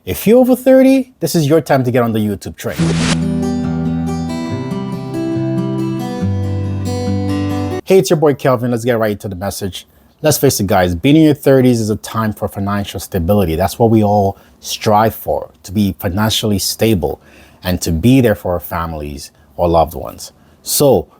If you're over 30, this is your time to get on the YouTube train. Hey, it's your boy Kelvin. Let's get right into the message. Let's face it, guys, being in your 30s is a time for financial stability. That's what we all strive for, to be financially stable and to be there for our families or loved ones. So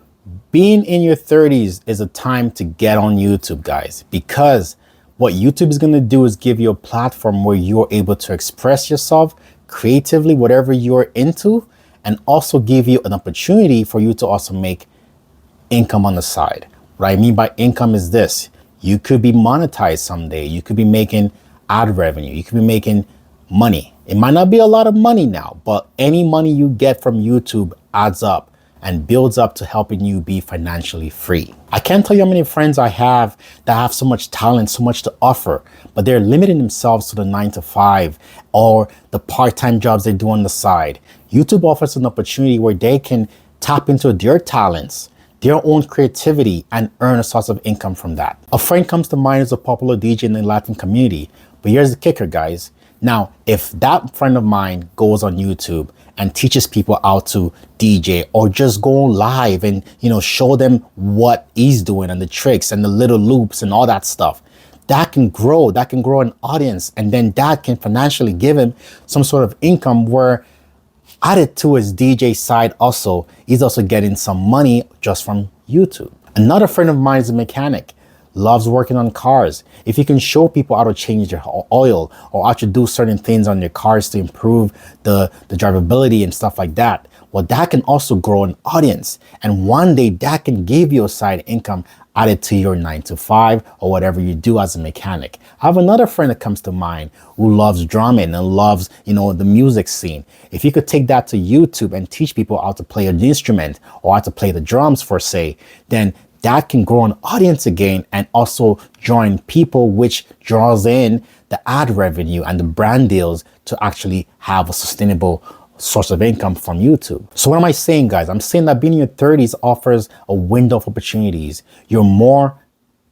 being in your 30s is a time to get on YouTube, guys, because what YouTube is going to do is give you a platform where you're able to express yourself creatively, whatever you're into, and also give you an opportunity for you to also make income on the side. What I mean by income is this: you could be monetized someday. You could be making ad revenue. You could be making money. It might not be a lot of money now, but any money you get from YouTube adds up and builds up to helping you be financially free. I can't tell you how many friends I have that have so much talent, so much to offer, but they're limiting themselves to the 9 to 5 or the part-time jobs they do on the side. YouTube offers an opportunity where they can tap into their talents, their own creativity, and earn a source of income from that. A friend comes to mind as a popular DJ in the Latin community, but here's the kicker, guys. Now, if that friend of mine goes on YouTube and teaches people how to DJ or just go live and, show them what he's doing and the tricks and the little loops and all that stuff, that can grow an audience, and then that can financially give him some sort of income where, added to his DJ side also, he's also getting some money just from YouTube. Another friend of mine is a mechanic, loves working on cars. If you can show people how to change their oil or how to do certain things on your cars to improve the drivability and stuff like that, well, that can also grow an audience. And one day that can give you a side income added to your 9 to 5 or whatever you do as a mechanic. I have another friend that comes to mind who loves drumming and loves, the music scene. If you could take that to YouTube and teach people how to play an instrument or how to play the drums for say, then that can grow an audience again and also join people, which draws in the ad revenue and the brand deals to actually have a sustainable source of income from YouTube. So what am I saying, guys? I'm saying that being in your 30s offers a window of opportunities. You're more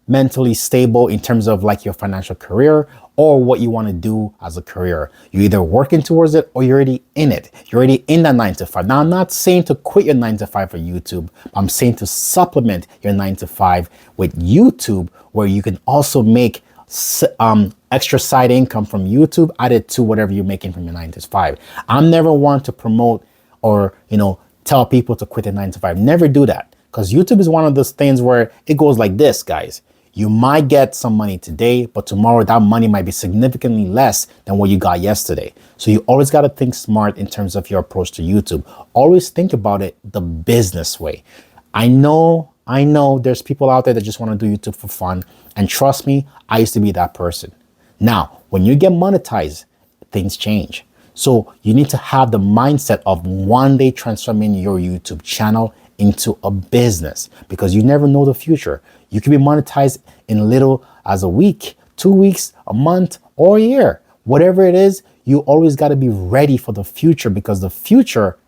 mentally stable in terms of like your financial career or what you want to do as a career. You're either working towards it or you're already in it. You're already in that 9 to 5. Now, I'm not saying to quit your 9 to 5 for YouTube. I'm saying to supplement your 9 to 5 with YouTube, where you can also make extra side income from YouTube added to whatever you're making from your 9 to 5. I'm never one to promote or, tell people to quit their 9 to 5. Never do that, because YouTube is one of those things where it goes like this, guys. You might get some money today, but tomorrow that money might be significantly less than what you got yesterday. So you always got to think smart in terms of your approach to YouTube. Always think about it the business way. I know there's people out there that just want to do YouTube for fun. And trust me, I used to be that person. Now, when you get monetized, things change. So you need to have the mindset of one day transforming your YouTube channel into a business, because you never know the future. You can be monetized in little as a week, 2 weeks, a month, or a year. Whatever it is, you always got to be ready for the future, because the future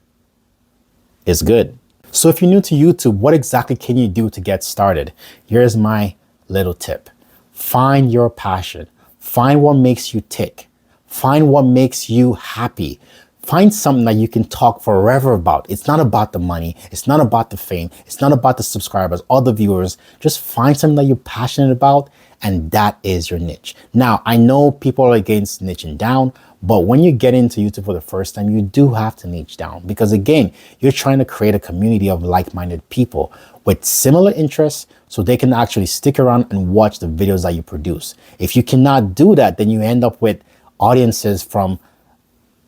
is good. So if you're new to YouTube, what exactly can you do to get started? Here's my little tip. Find your passion. Find what makes you tick. Find what makes you happy. Find something that you can talk forever about. It's not about the money. It's not about the fame. It's not about the subscribers or the viewers. Just find something that you're passionate about, and that is your niche. Now, I know people are against niching down, but when you get into YouTube for the first time, you do have to niche down, because again, you're trying to create a community of like-minded people with similar interests so they can actually stick around and watch the videos that you produce. If you cannot do that, then you end up with audiences from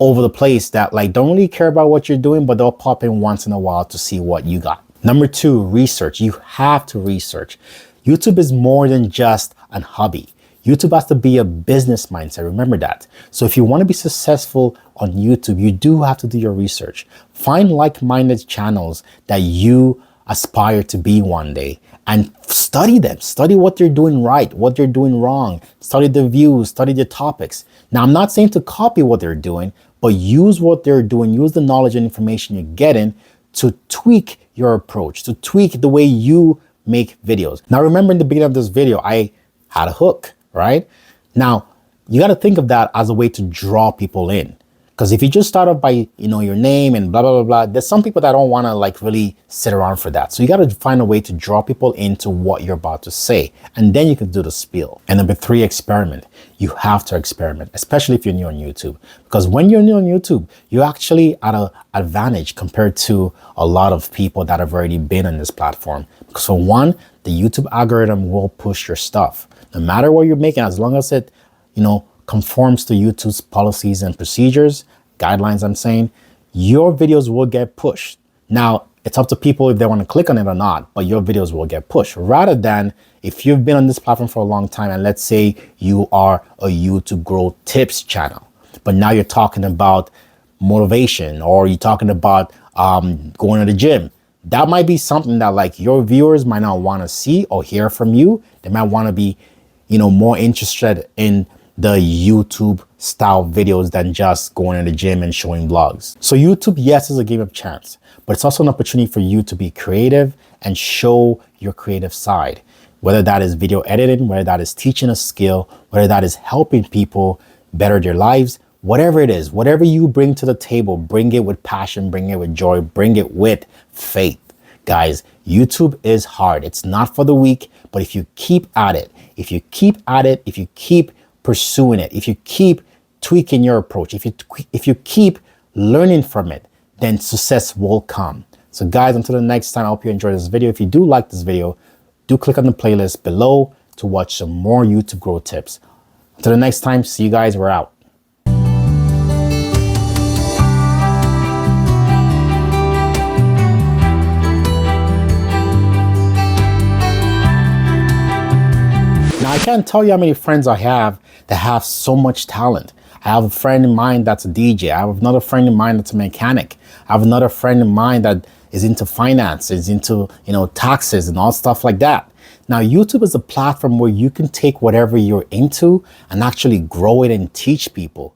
over the place that don't really care about what you're doing, but they'll pop in once in a while to see what you got. Number 2, research. You have to research. YouTube is more than just an hobby. YouTube has to be a business mindset. Remember that. So if you want to be successful on YouTube, you do have to do your research. Find like-minded channels that you aspire to be one day and study them. Study what they're doing right, what they're doing wrong. Study the views, study the topics. Now, I'm not saying to copy what they're doing, but use what they're doing. Use the knowledge and information you're getting to tweak your approach, to tweak the way you make videos. Now, remember in the beginning of this video, I had a hook, right? Now, you got to think of that as a way to draw people in. Because if you just start off by, your name and blah, blah, blah, blah, there's some people that don't want to like really sit around for that. So you got to find a way to draw people into what you're about to say. And then you can do the spiel. And number 3, experiment. You have to experiment, especially if you're new on YouTube. Because when you're new on YouTube, you're actually at an advantage compared to a lot of people that have already been on this platform. Because for one, the YouTube algorithm will push your stuff. No matter what you're making, as long as it, conforms to YouTube's policies and procedures, guidelines, I'm saying, your videos will get pushed. Now, it's up to people if they want to click on it or not, but your videos will get pushed. Rather than if you've been on this platform for a long time, and let's say you are a YouTube Grow Tips channel, but now you're talking about motivation, or you're talking about going to the gym. That might be something that like your viewers might not want to see or hear from you. They might want to be, more interested in the YouTube style videos than just going to the gym and showing vlogs. So YouTube, yes, is a game of chance, but it's also an opportunity for you to be creative and show your creative side. Whether that is video editing, whether that is teaching a skill, whether that is helping people better their lives, whatever it is, whatever you bring to the table, bring it with passion, bring it with joy, bring it with faith. Guys, YouTube is hard. It's not for the weak, but if you keep at it, if you keep pursuing it, if you keep tweaking your approach, if you keep learning from it, then success will come. So guys, until the next time, I hope you enjoyed this video. If you do like this video, do click on the playlist below to watch some more YouTube Grow tips. Until the next time, see you guys. We're out. Now, I can't tell you how many friends I have that have so much talent. I have a friend in mine that's a DJ. I have another friend in mine that's a mechanic. I have another friend in mine that is into finance, is into, taxes and all stuff like that. Now, YouTube is a platform where you can take whatever you're into and actually grow it and teach people.